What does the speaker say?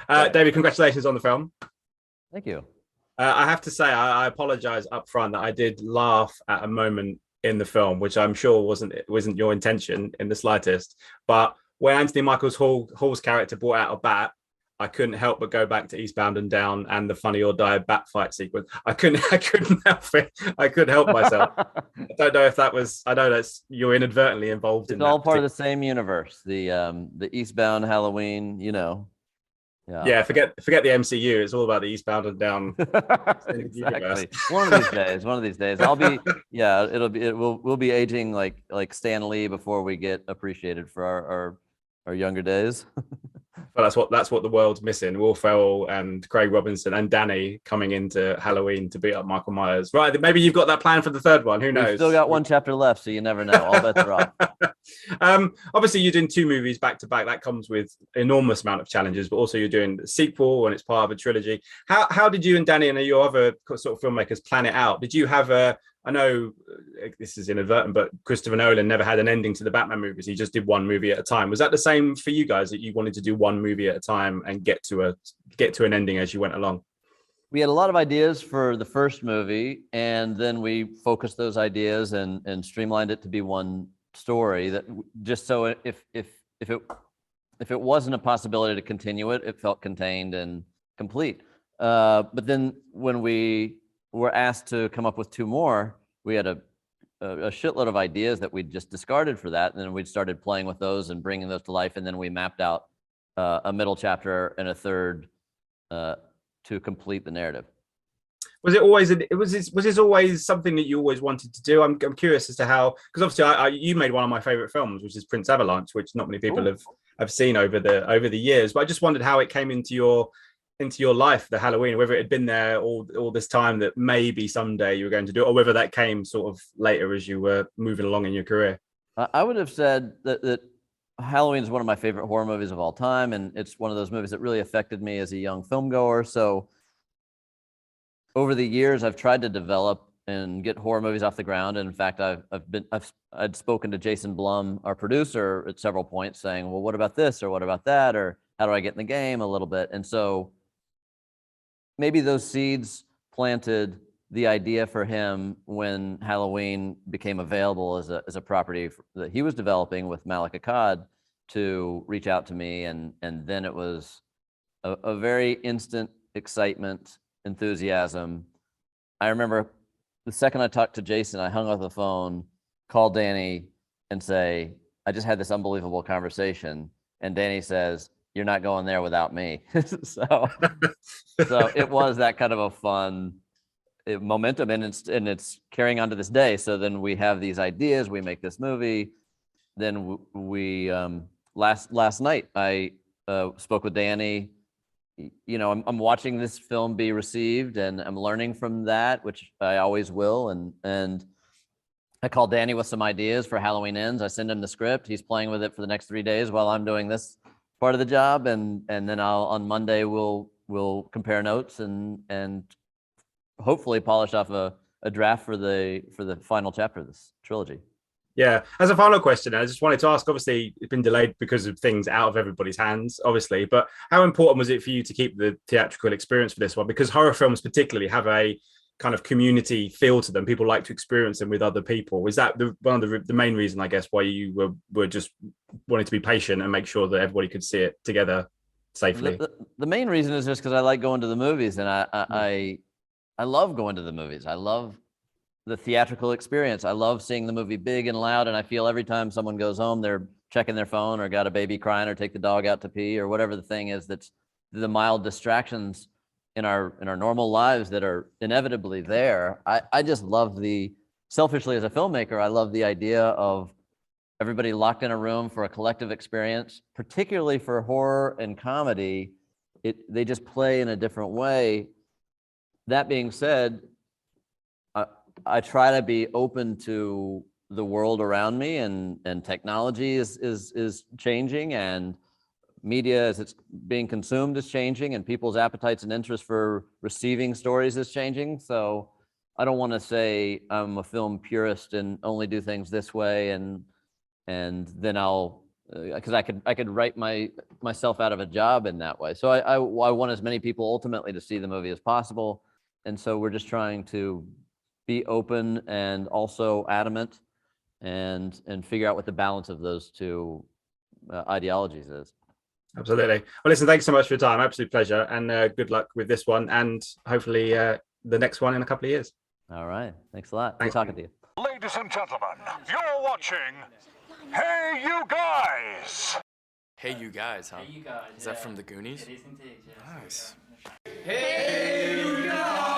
David, congratulations on the film. Thank you. I have to say, I apologize up front that I did laugh at a moment in the film, which I'm sure wasn't your intention in the slightest. But when Anthony Michael Hall's character brought out a bat, I couldn't help but go back to Eastbound and Down and the Funny or Die bat fight sequence. I couldn't help it. I couldn't help myself. I don't know if that was. I know that's you're inadvertently involved in It's all part of the same universe. The Eastbound Halloween, Yeah, forget the MCU. It's all about the Eastbound and Down. Exactly. One of these days, I'll be. Yeah, we'll be aging like Stan Lee before we get appreciated for our younger days. But that's what the world's missing. Will Ferrell and Craig Robinson and Danny coming into Halloween to beat up Michael Myers. Right, maybe you've got that plan for the third one. Who knows? We've still got one chapter left, so you never know. All bets are off. Obviously, you're doing two movies back to back. That comes with enormous amount of challenges, but also you're doing a sequel and it's part of a trilogy. How did you and Danny and your other sort of filmmakers plan it out? Did you have I know this is inadvertent, but Christopher Nolan never had an ending to the Batman movies. He just did one movie at a time. Was that the same for you guys, that you wanted to do one movie at a time and get to an ending as you went along? We had a lot of ideas for the first movie, and then we focused those ideas and streamlined it to be one story. That just so if it wasn't a possibility to continue it, it felt contained and complete. But then when we were asked to come up with two more, we had a shitload of ideas that we just discarded for that, and then we started playing with those and bringing those to life, and then we mapped out a middle chapter and a third to complete the narrative. Was this always something that you always wanted to do? I'm curious as to how, because obviously you made one of my favorite films, which is Prince Avalanche, which not many people have seen over the years. But I just wondered how it came into your life, the Halloween, whether it had been there all this time that maybe someday you were going to do it, or whether that came sort of later as you were moving along in your career. I would have said that Halloween is one of my favorite horror movies of all time, and it's one of those movies that really affected me as a young filmgoer. So over the years, I've tried to develop and get horror movies off the ground. And in fact, I'd spoken to Jason Blum, our producer, at several points saying, well, what about this? Or what about that? Or how do I get in the game a little bit? And so maybe those seeds planted the idea for him when Halloween became available as a property that he was developing with Malik Akkad to reach out to me. And then it was a very instant excitement, enthusiasm. I remember the second I talked to Jason, I hung up the phone, called Danny and say, I just had this unbelievable conversation. And Danny says, you're not going there without me. so it was that kind of a fun momentum, and it's carrying on to this day. So then we have these ideas, we make this movie. Then we last night I spoke with Danny. I'm watching this film be received, and I'm learning from that, which I always will. And I called Danny with some ideas for Halloween Ends. I send him the script. He's playing with it for the next 3 days while I'm doing this part of the job, and then on Monday we'll compare notes and hopefully polish off a draft for the final chapter of this trilogy. Yeah. As a final question, I just wanted to ask, obviously it's been delayed because of things out of everybody's hands, obviously, but how important was it for you to keep the theatrical experience for this one? Because horror films particularly have a kind of community feel to them. People like to experience them with other people. Is that one of the main reason, I guess, why you were just wanting to be patient and make sure that everybody could see it together safely? The main reason is just because I like going to the movies, and I love going to the movies. I love the theatrical experience. I love seeing the movie big and loud, and I feel every time someone goes home, they're checking their phone or got a baby crying or take the dog out to pee or whatever the thing is that's the mild distractions in our normal lives that are inevitably there. I just love selfishly as a filmmaker, I love the idea of everybody locked in a room for a collective experience, particularly for horror and comedy. They just play in a different way. That being said, I try to be open to the world around me, and technology is changing, and media as it's being consumed is changing, and people's appetites and interest for receiving stories is changing. So I don't want to say I'm a film purist and only do things this way, and then I'll because I could write myself out of a job in that way. So I want as many people ultimately to see the movie as possible, and so we're just trying to be open and also adamant, and figure out what the balance of those two ideologies is. Absolutely. Well, listen, thanks so much for your time. Absolute pleasure, and good luck with this one, and hopefully the next one in a couple of years. All right. Thanks a lot. Thanks. Good talking to you. Ladies and gentlemen, you're watching Hey You Guys! Hey You Guys, huh? Hey, you guys. Is that from the Goonies? It is indeed, yeah. Nice. Hey, you guys!